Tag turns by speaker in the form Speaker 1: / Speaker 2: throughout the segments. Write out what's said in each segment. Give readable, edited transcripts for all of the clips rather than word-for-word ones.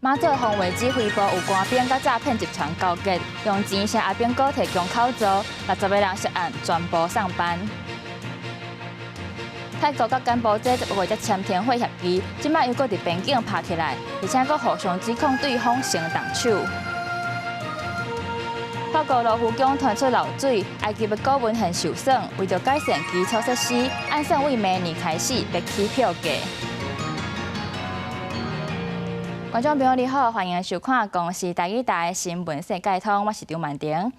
Speaker 1: 马祖防卫指挥部有官兵甲诈骗集团交结，用钱向阿兵哥提供口租，60个人涉案，全部送办。泰国甲柬埔寨11月才签停火协议，即摆又搁伫边境拍起来，而且搁互相指控对方成动手。法国罗浮宫传出漏水，埃及的古文献受损，为着改善基础设施，按算为明年开始要起票价。观众朋友你好，欢迎收看《公视台语台新闻世界通》，我是张曼婷。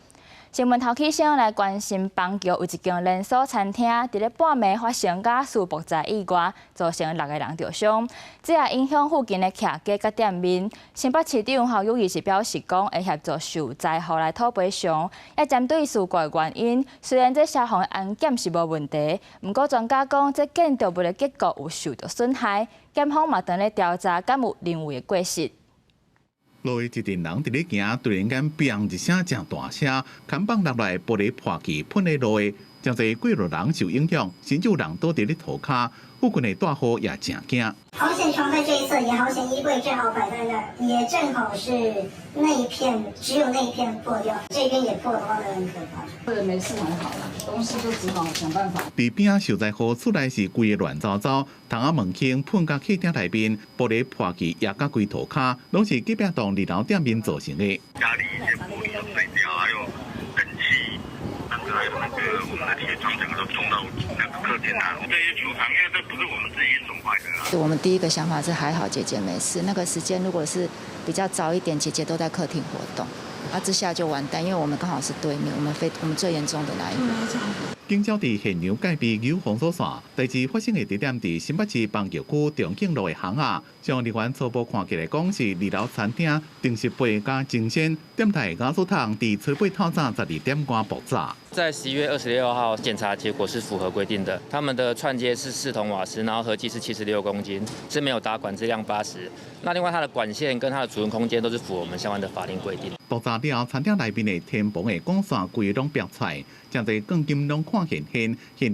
Speaker 1: 新闻头起先来关心邦桥有一间连锁餐厅，伫咧半暝发生家事爆炸意外，造成6个人受伤，这也影响附近的徛家甲店面。新北市长侯友宜是表示讲，会协助受灾户来讨赔偿，也针对事故的原因。虽然这消防安检是无问题，不过专家讲，这建筑物的结构有受到损害，检方嘛正咧调查，敢有人为的过失。
Speaker 2: 路一阵人伫咧行，突然间“砰”一声真大声，看板落来，玻璃破去，喷咧落的，真侪过路人受影响，甚至有人倒伫咧涂骹，附近的大户也真惊。
Speaker 3: 好险床在这一侧，也好险衣柜正好摆在那儿，也正好是那一片，只有那一片破掉，这边也破的话会很可怕。
Speaker 4: 或者没事还好啦，东西就只好想办法。
Speaker 2: 伫边受灾户厝内是规个乱糟糟，窗仔门厅喷到客厅内面，玻璃破去也甲规涂骹，拢是隔壁栋2楼店面造成的。
Speaker 5: 家里一些玻璃都碎掉，还有冷气，还有我们的铁窗整个都冲到那个客厅啊。这些储藏，因为这不是我们自己损坏的啊。
Speaker 6: 我们第一个想法是还好姐姐没事，那个时间如果是比较早一点，姐姐都在客厅活动。之下就完蛋，因为我们刚好是对面，我们最严重的那一个。
Speaker 2: 警消伫现场戒备有封锁线，代志发生的地点伫新北市邦桥区重庆路的巷仔，将人员初步看起来讲是2楼餐厅定时杯加精鲜店台雅素堂伫初八透早12点半爆炸。
Speaker 7: 在11月26号检查结果是符合规定的，他们的串接是4桶瓦斯，然后合计是76公斤，是没有打管质量80。那另外它的管线跟它的储存空间都是符合我们相关的法令规定。
Speaker 2: 爆炸了，餐厅内面的天棚的管线规个拢爆出来，真侪钢筋拢看现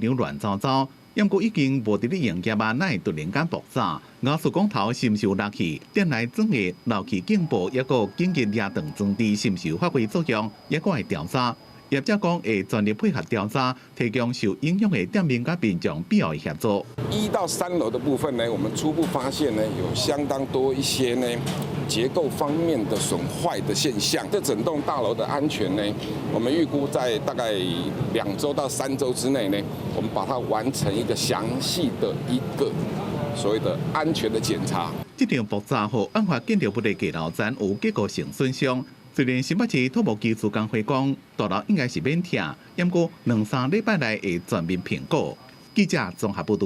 Speaker 2: 场乱糟糟。不过已经无伫咧营业啊，哪会突然间爆炸？雅素工头是毋是有漏气？店内装的漏气警报，也个紧急夜灯装置是毋是有发挥作用？也个会调查。业者讲会全力配合调查，提供受影响的店面甲民众必要的协助。
Speaker 8: 1到3楼的部分呢，我们初步发现呢，有相当多一些呢结构方面的损坏的现象。这整栋大楼的安全呢，我们预估在大概2周到3周之内呢，我们把它完成一个详细的一个所谓的安全的检查。
Speaker 2: 这场爆炸后，案发建筑物的几楼层有结构性损伤。虽然新北市土木技术工会讲大楼应该是免拆，不过2-3礼拜内会全面评估。记者综合报道。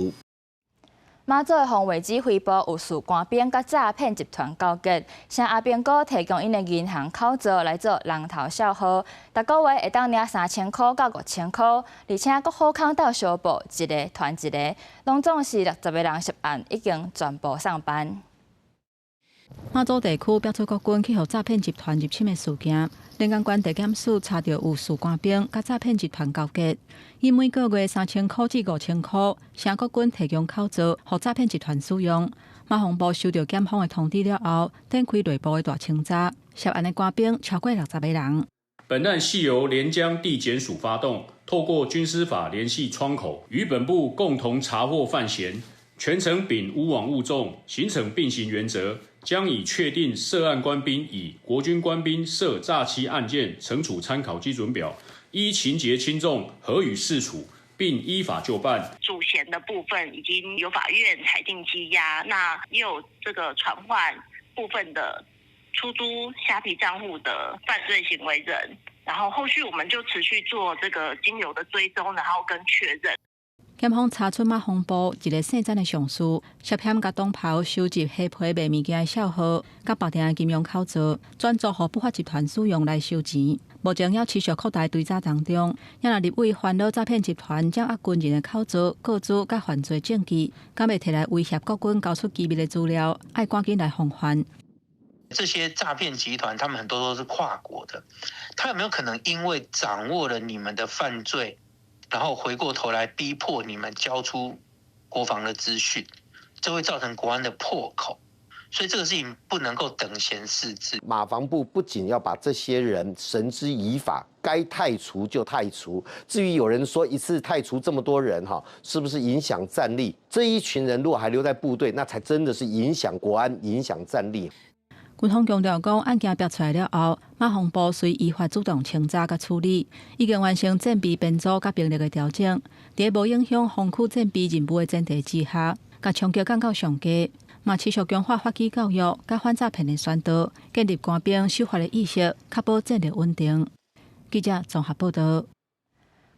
Speaker 1: 马祖的防卫指挥部有事官兵甲诈骗集团交结，向阿兵哥提供因的银行口租来做人头小号，每个月会当领3000块到5000块，而且阁好康到小报一个团一个，拢总是60个人涉案，已经全部送办。
Speaker 9: 马祖地区标出国军去互诈骗集团入侵的事件，连江县地检署查到有事官兵甲诈骗集团交结，以每个月3000块至5000块，向国军提供口租，互诈骗集团使用。马防部收到检方的通知了后，展开内部的大清查，涉案的官兵超过60个人。
Speaker 10: 本案系由连江地检署发动，透过军司法联系窗口，与本部共同查获犯嫌，全程秉勿枉勿纵、刑惩并行原则。将以确定涉案官兵以国军官兵涉诈欺案件惩处参考基准表，依情节轻重核予释处，并依法就办。
Speaker 11: 主嫌的部分已经有法院裁定羁押，那也有这个传唤部分的出租虾皮账户的犯罪行为人，然后后续我们就持续做这个金流的追踪，然后跟确认。
Speaker 9: 检方查出马防部一个姓詹的上司，涉嫌甲东跑收集黑皮卖物件的小号，甲别定的金融口租，转租予不法集团使用来收钱。目前要持续扩大追查当中，也若立委烦恼诈骗集团掌握军人的口租、个资甲犯罪证据，敢会摕来威胁国军交出机密的资料，爱赶紧来防范。
Speaker 12: 这些诈骗集团，他们很多都是跨国的，他有没有可能因为掌握了你们的犯罪？然后回过头来逼迫你们交出国防的资讯，这会造成国安的破口。所以这个事情不能够等闲视之。
Speaker 13: 马防部不仅要把这些人绳之以法，该汰除就汰除。至于有人说一次汰除这么多人是不是影响战力？这一群人如果还留在部队，那才真的是影响国安、影响战力。
Speaker 9: 军方强调讲，案件爆出来了后，马防部随依法主动清查甲处理，已经完成战备编组甲兵力的调整，在无影响防区战备任务的前提之下，甲冲击降到上低。嘛持续强化法纪教育，甲反诈骗的宣导，建立官兵守法的意识，确保战力稳定。记者综合报道。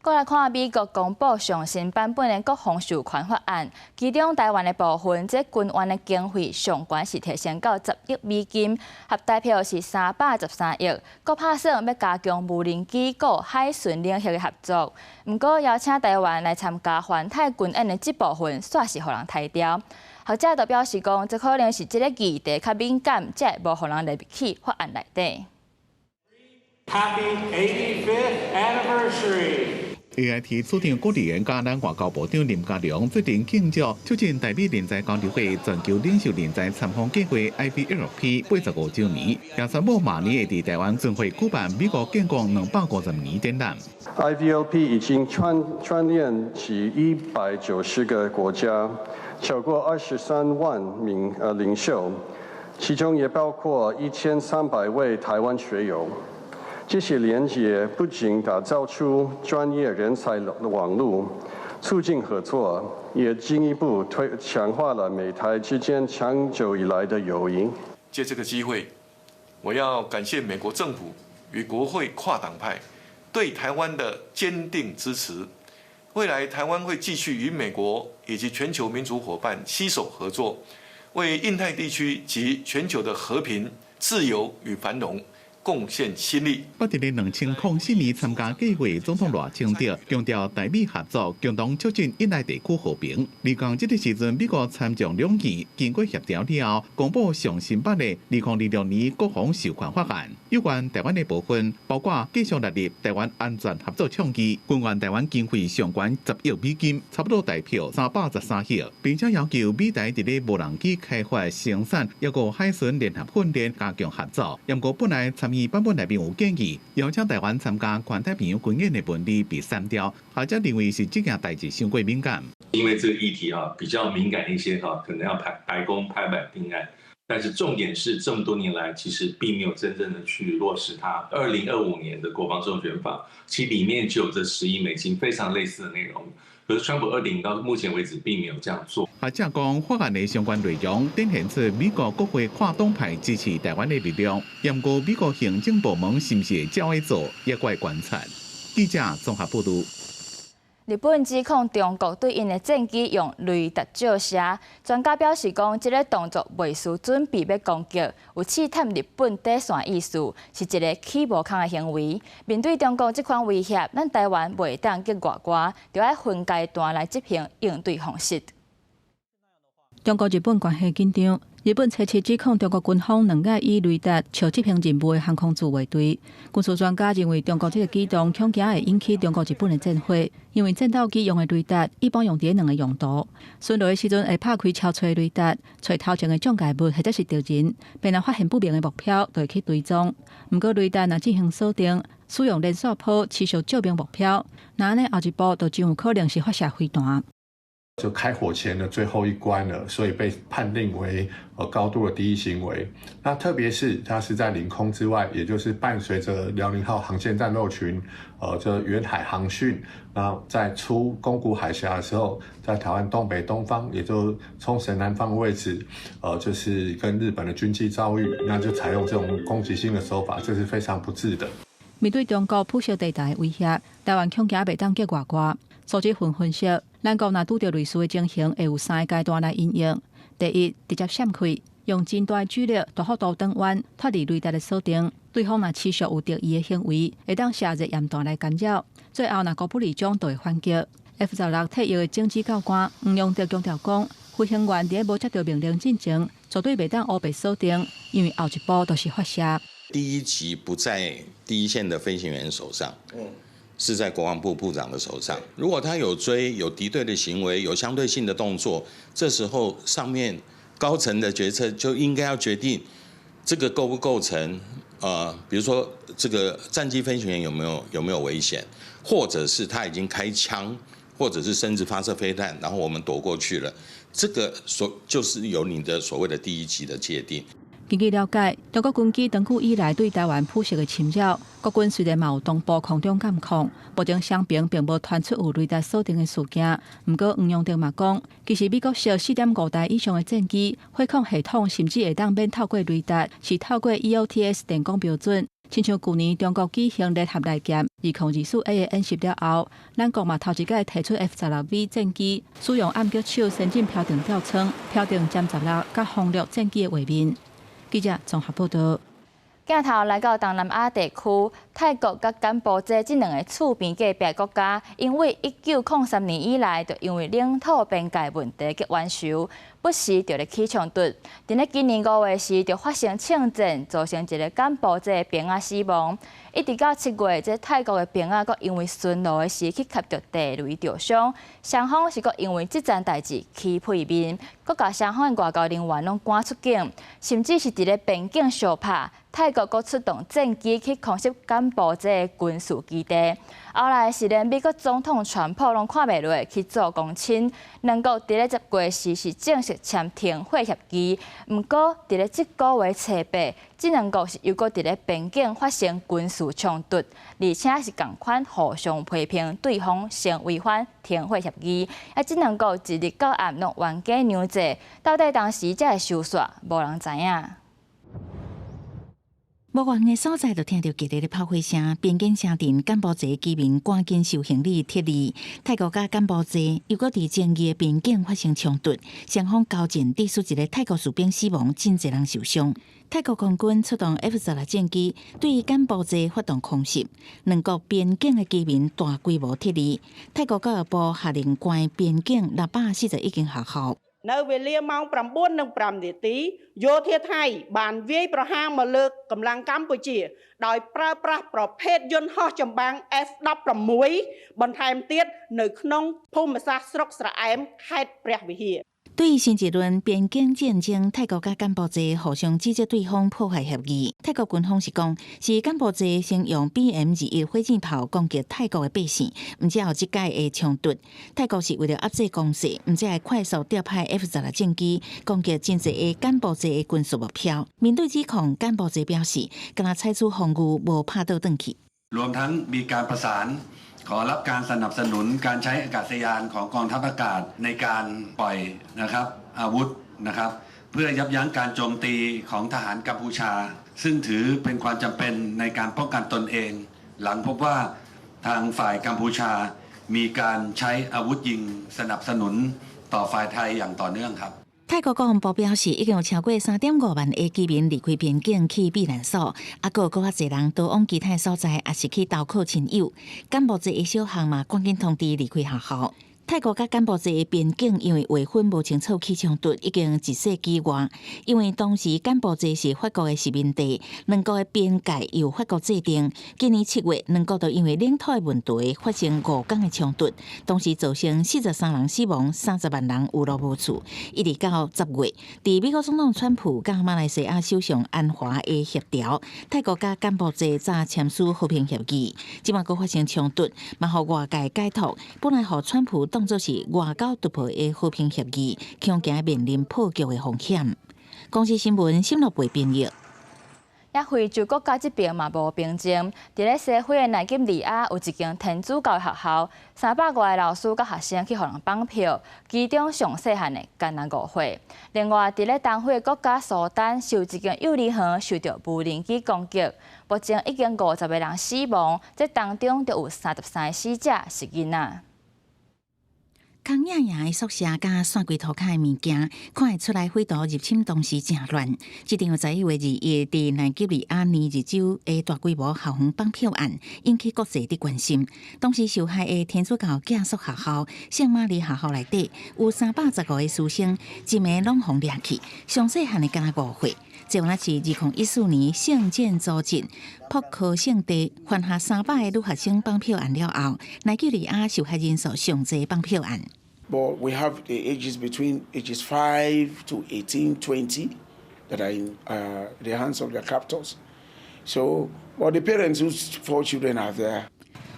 Speaker 1: 过来看美国公布上新版本的国防授权法案，其中台湾的部分，这军援的经费上悬是提升到10亿美金，合代票是313亿。国拍算要加强无人机、海巡领域的合作，不过邀请台湾来参加环太军演的这部分，煞是互人抬掉。学者就表示讲，这可能是这个议题较敏感，才无互人入去法案内底。
Speaker 14: Happy 85th anniversary!
Speaker 2: AIT 促进国立甲咱外交部长林佳龙决定庆祝促进台美人才交流会全球领袖人才参访计划 IVLP 85周年，也宣布明年会伫台湾准会举办美国建国250年展览。
Speaker 15: IVLP 已经串联起190个国家。超过23万名领袖，其中也包括1300位台湾学友。这些连结不仅打造出专业人才的网络，促进合作，也进一步强化了美台之间长久以来的友谊。
Speaker 16: 借这个机会，我要感谢美国政府与国会跨党派对台湾的坚定支持。未来台湾会继续与美国以及全球民主伙伴携手合作，为印太地区及全球的和平、自由与繁荣贡献心力。
Speaker 2: 不伫咧2004年参加计划总统赖清德强调台美合作，共同促进印太地区和平。而讲这个时阵，美国参众两院经过协调了后，公布上新版的2026年国防授权法案，有关台湾的部分，包括继续列入台湾安全合作倡议，军援台湾经费上悬10亿美金，差不多代票313亿，并且要求美台伫咧无人机开发、生产，抑个海巡联合训练加强合作。不过本来参议版本内面有建议，邀请台湾参加环太平洋军演的问题被删掉，学者认为是这件代志相过敏感。
Speaker 17: 因为这个议题比较敏感一些可能要白宫拍板定案。但是重点是，这么多年来其实并没有真正的去落实它。2025年的国防授权法，其里面就有这10亿美金非常类似的内容。可是川普2.0到目前为止并没有这样做。
Speaker 2: 学者讲，法案的相关内容展现出美国国会跨党派支持台湾的力量。不过，美国行政部门是不是会照会做，也怪观察。记者综合报道。
Speaker 1: 日本指控中国对因的战机用雷达照射，专家表示讲，这个动作未输准备要攻击，有试探日本底线意思，是一个起无空的行为。面对中国这款威胁，咱台湾袂当结外挂，就要分阶段来执行应对方式。
Speaker 9: 中国日本关系紧张。日本初次指控中国军方2架以雷达笑执行任务的航空自卫队。军事专家认为，中国这个举动恐惊会引起中国日本的战火，因为战斗机用的雷达一般用伫2个用途。巡逻的时阵会拍开超吹雷达，找头前的障碍物或者是敌人，便若发现不明的目标，就会去追踪。不过雷达若进行锁定，使用连锁炮持续照明目标，那安尼后一步就真有可能是发射飞弹。
Speaker 18: 就开火前的最后一关了，所以被判定为高度的敌意行为。那特别是它是在领空之外，也就是伴随着辽宁号航线战斗群，这远海航训，然后在出宫古海峡的时候，在台湾东北东方，也就冲绳南方的位置，就是跟日本的军机遭遇，那就采用这种攻击性的手法，这是非常不智的。
Speaker 9: 面对中国普设地带威胁，台湾恐惊袂当结外挂。组织分析，咱国若拄到类似的情形，会有3个阶段来应用。第一，直接闪开，用真大巨力、大幅度转弯，脱离雷达的锁定。对方若持续有敌意的行为，会当射热焰弹来干扰。最后若国不利将，就会反击。F-16退役的政治教官吴永德强调讲，飞行员伫无接到命令进前，绝对袂当乌白锁定，因为后一步都是发射。
Speaker 19: 第一击不在第一线的飞行员手上。是在国防部部长的手上。如果他有追、有敌对的行为、有相对性的动作，这时候上面高层的决策就应该要决定这个构不构成比如说这个战机飞行员有没有危险，或者是他已经开枪，或者是甚至发射飞弹，然后我们躲过去了，这个就是有你的所谓的第一级的界定。
Speaker 9: 根据了解，中国军机长久以来对台湾铺设的侵扰，国军虽然嘛有同步空中监控，目前双边并无传出有雷达锁定的事件。不过黄永定嘛讲，其实美国设4.5台以上的战机，火控系统甚至会当免透过雷达，是透过 EOTS 电光标准。亲像去年中国举行联合来剑2024A 的演习了后，咱国嘛头一届提出 F-16V 战机，使用暗角手先进标定吊舱、标定歼16甲轰六战机的画面。记者综合报道。镜头来到东南亚地区，泰国甲柬埔寨这两个厝边隔壁国家，因为1903年以来，就因为领土边界问题结冤仇，不时就咧起冲突。伫咧今年5月时，就发生枪战，造成一个柬埔寨兵仔死亡。一直到7月，这泰国的兵仔阁因为巡逻的时去吸着地雷受伤，双方是阁因为这件代志起配面，阁甲双方的外交人员拢赶出境，甚至是伫咧边境相拍。泰国阁出动战机去空袭柬埔寨的军事基地，后来是连美国总统川普拢看袂落去做公亲，两国伫咧10月时是正式签停火协议。不过伫咧这个月初8，这两国是又阁伫咧边境发生军事冲突，而且是共款互相批评对方先违反停火协议。这两国一日到暗拢冤家娘债，到底当时才会收煞，无人知影。
Speaker 20: 无远的所在，就听到激烈的炮火声，边境城镇柬埔寨居民赶紧收行李撤离。泰国甲柬埔寨又搁伫前日边境发生冲突，双方交战致使一个泰国士兵死亡，真侪人受伤。泰国空军出动 F-16战机对柬埔寨发动空袭，两国边境的居民大规模撤離。泰國教育部下令關邊境641間學校。
Speaker 21: នៅវេលាម៉ោង 9:05 នាទីយោធាថៃបានវាយប្រហារមកលើកម្លាំងកម្ពុជាដោយប្រើប្រាស់ប្រភេទយន្តហោះចម្បាំង F-16 បន្ថែមទៀតនៅក្នុងភូមិសាស្ត្រស្រុកស្រអែមខេត្តព្រះវិហារ
Speaker 20: 对新一轮边境战争，泰国甲柬埔寨互相指责对方破坏协议。泰国军方是讲，是柬埔寨先用 BM-21火箭炮攻击泰国的百姓，唔只有即届的冲突。泰国是为了压制攻势，唔只系快速调派 F-16战机攻击真侪的柬埔寨的军事目标。面对指控，柬埔寨表示，敢若采取防御无拍倒转去。
Speaker 22: รวมทั้งมีการประสานขอรับการสนับสนุนการใช้อากาศยานของกองทัพอากาศในการปล่อยนะครับอาวุธนะครับเพื่อยับยั้งการโจมตีของทหารกัมพูชาซึ่งถือเป็นความจำเป็นในการป้องกันตนเองหลังพบว่าทางฝ่ายกัมพูชามีการใช้อาวุธยิงสนับสนุนต่อฝ่ายไทยอย่างต่อเนื่องครับ
Speaker 20: 泰国国防部表示，已经有超过3.5万的居民离开边境去避难所，还有较侪人逃往其他所在，也是去投靠亲友。柬埔寨的小学嘛，赶紧通知离开学校。泰国甲柬埔寨的边境因为划分无清楚起冲突，已经1世纪外。因为当时柬埔寨是法国的殖民地，两国的边界由法国制定。今年7月，两国就因为领土的问题发生5天的冲突，当时造成43人死亡，30万人有落无厝。一直到10月，伫美国总统川普甲马来西亚首相安华的协调，泰国甲柬埔寨才签署和平协议。即马阁发生冲突，嘛互外界解读，本来互川普当作是外交突破的和平协议，恐惊面临破局的风险。公司新闻新乐培编译。
Speaker 1: 也非洲国家这边嘛无平静，伫咧西非的奈及利亚有一间天主教学校，300多个老师甲学生去互人绑票，其中上细汉的干那5岁。另外，伫咧东非的国家苏丹，有一间幼儿园受到无人机攻击，目前已经50个人死亡，这当中就有33个死者是囡仔。
Speaker 20: 空野野的宿舍甲散规涂骹的物件，看会出来匪徒入侵当时正乱。这场11月2日伫奈及利亚尼日州的大规模校园绑票案，引起国际的关心。当时受害的天主教寄宿学校圣玛丽学校内底有315个师生，一暝拢互掠去，上细汉的敢若5岁。这原来是2014年圣剑组织扑克圣地犯下300个女学生绑票案了后，奈及利亚受害人数上侪绑票案。
Speaker 3: but we have the ages between ages 5 to 18, 20 that are in the hands of their captors. So, well, the parents whose 4 children are there.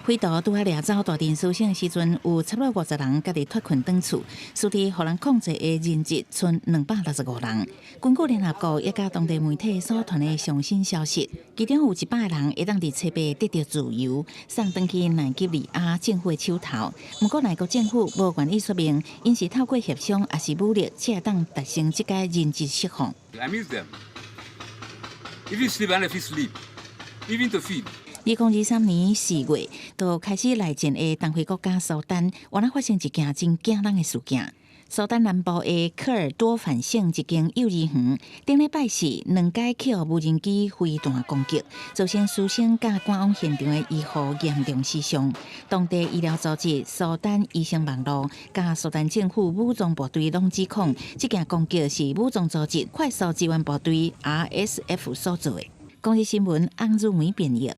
Speaker 20: 匪徒拄啊掠走大电苏醒的时阵，有差不多50人家己脱困返厝，尸体互人控制的人质剩265人。根据联合国也甲当地媒体所传的上新消息，其中有100个人会当伫车北得到自由，送转去奈及利亚政府的手头。不过，内国政府无愿意说明，因是透过协商还是武力，才会当达成这个人质释放。
Speaker 4: I miss them. If you sleep, and if you sleep, even to feed.
Speaker 20: 2023年4月，就开始内战的东非国家苏丹，原来发生一件真惊人的事件。苏丹南部的科尔多反省一间幼儿园，顶礼拜四2架去无人机飞弹攻击，造成师生甲赶往现场的医护严重死伤。当地医疗组织苏丹医生网络甲苏丹政府武装部队拢指控，这件攻击是武装组织快速支援部队 RSF 所做的。公司新闻翁如梅编译。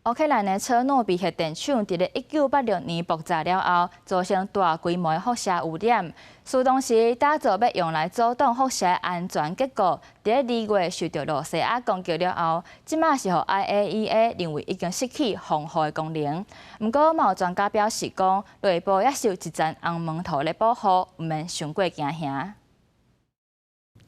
Speaker 1: 乌克兰的车诺比核电厂伫1986年爆炸了后，造成大规模的辐射污染。苏当时打造要用来阻挡辐射的安全结构，伫2月受到罗西亚攻击了后，即马是互 IAEA 认为已经失去防护的功能。不过，有专家表示讲，内部也是有一层红门头咧保护，毋免伤过惊吓。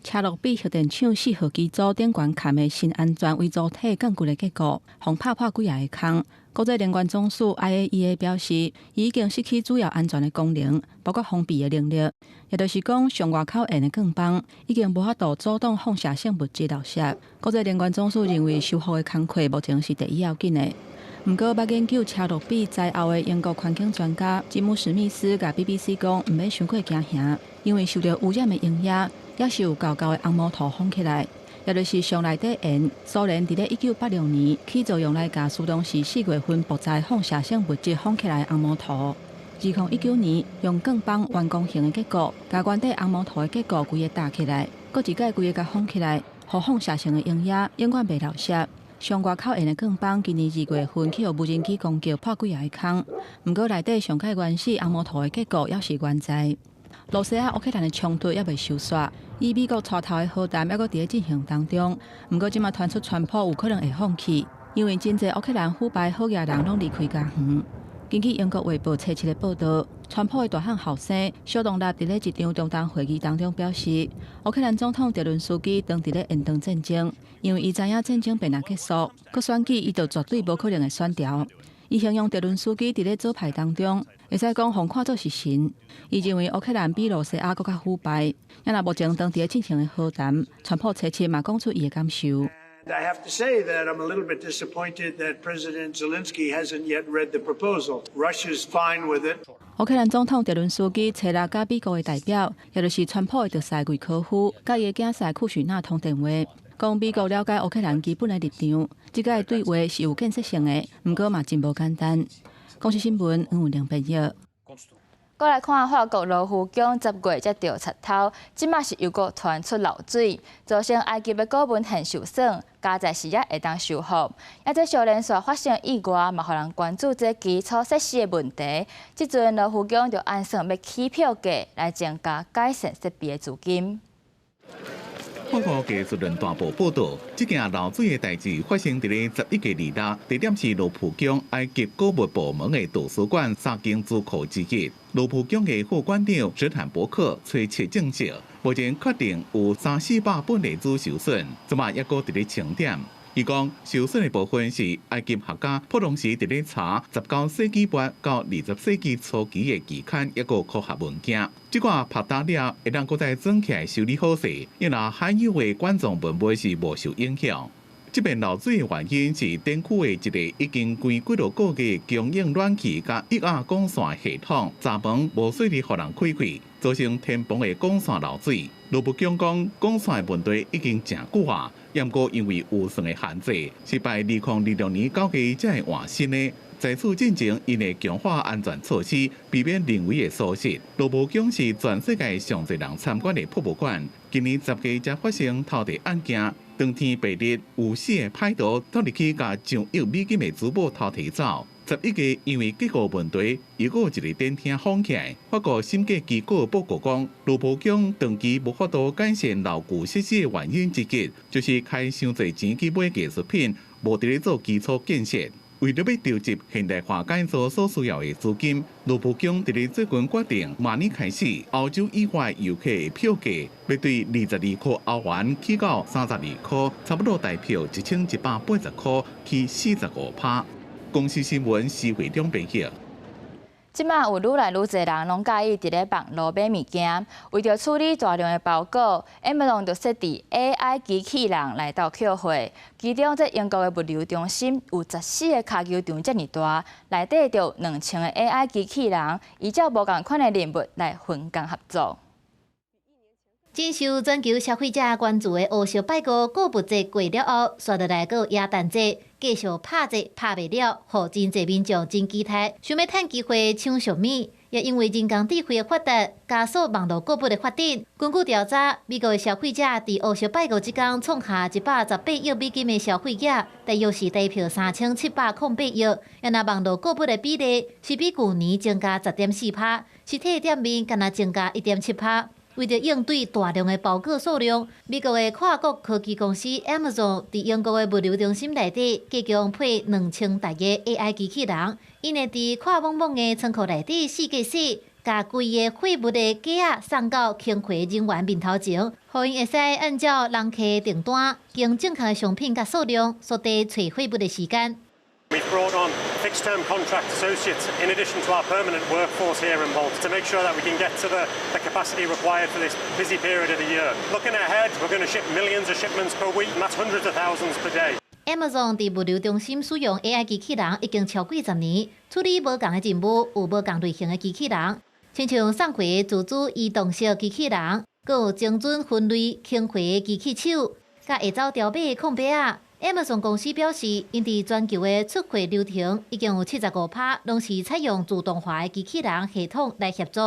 Speaker 9: 车诺比核电厂4号机组顶悬嵌的新安全微组体降级的结果，互拍破几个坑。国际能源总署 IAEA 表示，已经失去主要安全的功能，包括封闭的能力，也就是讲，上外口沿的钢棒已经无法度阻挡放射性物质漏射。国际能源总署认为，修复的工课目前是第一要紧的。不过，捌研究车诺比灾后的英国环境专家吉姆史密斯甲 BBC 讲，毋免伤过惊吓，因为受到污染的影响，也是有厚厚的红毛土封起来。也就是上内底沿苏联伫1986年起作用来甲苏当时4月份爆炸放射性物质封起来的红毛土。2019年用钢棒完工型的结果，甲原底红毛土的结构规个搭起来，搁一届规个甲封起来，互放射性的影响永远袂漏射。上外口沿的钢棒今年2月份去互无人机攻击破几个坑，不过内底上界原始红毛土的结构也是原在。罗西亚乌克兰的冲突也未收煞，以美国带头的和谈还搁伫咧进行当中。不过，即马传出川普有可能会放弃，因为真侪乌克兰腐败好野人拢离开家园。根据英国卫报初7的报道，川普的大汉后生小动力伫咧一场中东会议当中表示，乌克兰总统泽伦斯基当伫咧延长战争，因为伊知影战争必然结束，佮选举伊就绝对无可能会选掉。伊形容泽伦斯基伫咧左派当中，会使讲互看作是神。伊认为乌克兰比罗西亚更加腐败。也若目前当伫咧进行的和谈，川普初7嘛讲出伊的感受。
Speaker 23: I have to say that I'm a little bit disappointed that President Zelensky hasn't yet read the proposal. Russia's fine with it.
Speaker 9: 乌克兰总统泽伦斯基找来甲美国的代表，也就是川普的特使维科夫，甲伊的囝婿库许纳通电话，讲美国了解乌克兰基本的立场，即个对话是有建设性的，不过嘛真无简单。公司新闻吴良编译。
Speaker 1: 过来看法国罗浮宫10月才掉贼头，即马是又搁传出漏水，造成埃及的古文很受损，加在时也会当修复。也在小连续发生意外，嘛互人关注这基础设施的问题。即阵罗浮宫就按算要起票价来增加改善设备的资金。
Speaker 2: 法国技术人大报报道，这件漏水的代志发生伫咧11月2日，地点是罗浮宫埃及古物部门的图书馆3间资库之一。罗浮宫的副馆长史坦伯克初7证实，目前确定有300-400本历史受损，即马也搁伫咧清点。伊讲，受损的部分是埃及学家普通时伫咧查19世纪末到20世纪初期的期刊，一个科学文件。这个拍打了，会当搁再整起来修理好势，因为罕有的管状文物是无受影响。这边漏水的原因是电区的一个已经关几落个月供应暖气甲液压管线系统闸门无顺利互人开开，造成天棚的管线漏水。罗布讲管线的问题已经真久啊，不过因为预算的限制，是在2026年9月才会完成的。在此进行因的强化安全措施，避免人为的疏失。罗布宫是全世界上侪人参观的博物馆，今年10月才发生偷地案件。当天白日有4个歹徒偷入去，甲上1亿美金的珠宝偷提走。11个因为结构问题，又有一个电梯封起来。法国审计机构报告讲，卢浦江长期无法度改善牢固设施的原因之一，就是开伤侪钱去买艺术品，无伫咧做基础建设。为了要调集现代化改造所需要的资金，卢浦江伫咧最近决定，明年开始，欧洲以外游客的票价要对22块欧元起到32块，差不多大票1180块起45%。公司新闻是会中编辑。
Speaker 1: 即马有愈来愈侪人拢介意伫咧网络买物件，为着处理大量的包裹 ，Amazon 就设置 AI 机器人来到扣货。其中，这英国的物流中心有14个卡球场遮尔大，内底就2000个 AI 机器人，依照无共款的任务来分工合作。
Speaker 5: 真受全球消费者关注的欧式拜购购物节过了后，刷落来个耶诞节，继续拍节拍袂了，互真侪民众真期待，想要趁机会抢俗物。也因为人工智慧的发达，加速网络购物的发展。根据调查，美国的消费者伫欧式拜购即天创下118亿美金的消费额，大约是代表3708亿。也那网络购物的比例是比去年增加10.4%，实体店面敢若增加1.7%。为着应对大量的包裹数量，美国的跨国科技公司 Amazon 伫英国的物流中心内底即将配2000台个 AI 机器人，因会伫跨网网的仓库内底四个洗，甲规个货物的架送到清货人员面头前，互因会使按照人客订单，经正确的商品甲数量，缩短找货物的时间。
Speaker 6: We've brought on fixed-term contract associates in addition to our permanent workforce here in Malta to make sure that we can get to the capacity required for this busy period of the year. Looking ahead, we're going to ship millions of shipments per week, and that's hundreds of thousands per day.
Speaker 5: Amazon 伫物流中心使用 AI 机器人已经超过10年，处理无共的任务，有无共类型的机器人，亲像送货自主移动式机器人，佮有精准分类清货的机器手，甲会走条码的控笔仔。Amazon 公司表示，因伫全球的出货流程已经有75%拢是采用自动化的机器人系统来协助。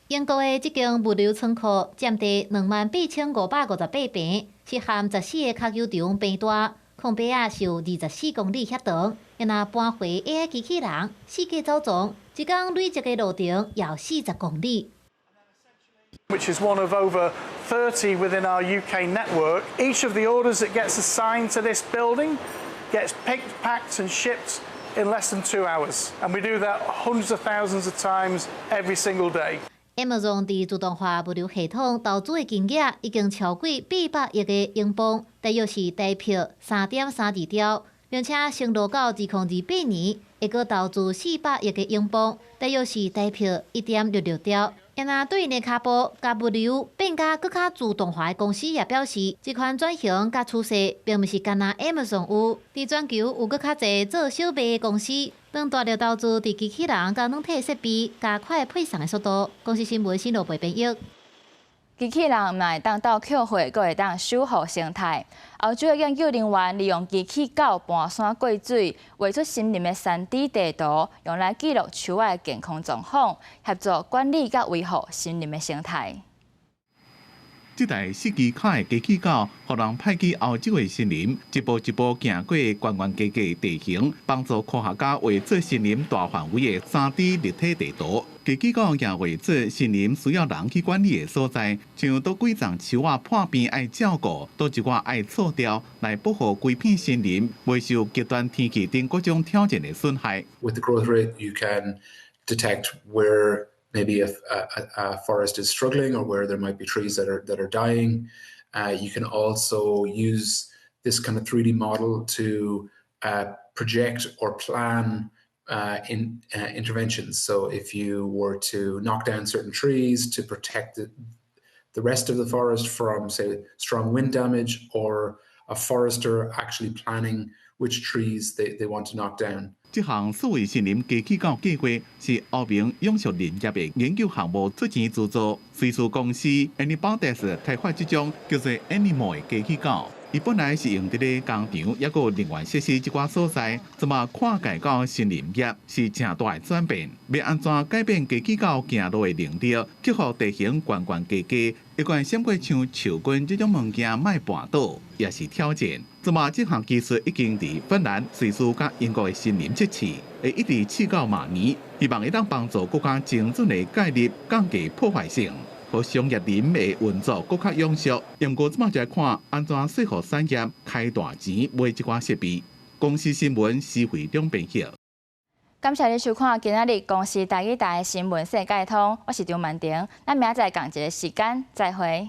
Speaker 5: 英国的这间物流仓库占地28,558平，是含14个卡球场平大，控笔仔是有24公里遐长。因若搬回 AI 机器人4个走总，一天累积的路程要40公里。
Speaker 23: Which is one of over 30 within our UK network. Each of the orders that gets assigned to this building gets picked, packed and shipped in less than 2 hours. And we do that hundreds of thousands of times every single day.
Speaker 5: Amazon 伫自动化物流系统投资的金额已经超过800亿个英镑，大约是代表3.32兆，并且承诺到2028年会阁投资400亿个英镑，大约是代表1.66兆。因若对应的卡布甲物流变甲更较自动化的公司也表示，这款转型甲趋势并不是干那 Amazon 有，伫全球有更较侪做小卖的公司，当大力投资伫机器人甲软体设备，加快配送的速度。公司新闻新罗培编译。
Speaker 1: 机器人毋会当到扣货，阁会当守护生态。欧洲的研究人员利用机器狗搬山过水，画出森林的3D 地图，用来记录树仔的健康状况，协助管理甲维护森林的生态。
Speaker 2: 这台4支卡的机器狗，互人派去欧洲的森林，一步一步行过悬悬低低的地形，帮助科学家画出森林大范围的3D 立体地图。机器狗也画出森林需要人去管理的所在，像倒几丛树仔破边爱照顾，倒一寡爱错掉，来保护规片森林，袂受极端天气等各种挑战的损害。
Speaker 7: With the growth rate, you can detect where maybe a forest is struggling or where there might be trees that are dying. You can also use this kind of 3D model to project or plan interventions. So if you were to knock down certain trees to protect the rest of the forest from, say, strong wind damage, or a forester actually planning which trees they want to knock down.
Speaker 2: 这项数位森林机器狗计划是欧盟永续林业的研究项目出钱资助，瑞士公司 Anybodes 开发这种叫做 Animal 的机器狗。伊本来是用伫咧工厂，也有另外设施一寡所在，怎么跨界到新林业是正大的转变。要安怎改变家己到行路的能力，克服地形悬悬低低，一罐闪过像树棍这种物件卖绊倒，也是挑战。怎么这项技术已经伫芬兰、瑞士甲英国的森林测试，会一直试到明年，希望会当帮助国家精准的介入，降低破坏性。和商业林的运作更较永续，不过即马就来看安怎说服产业开大钱买这款设备。公司新闻施会长编辑。
Speaker 1: 感谢你收看今仔日公司台语台的新闻世界通，我是张曼婷，咱明仔载同一个时间再会。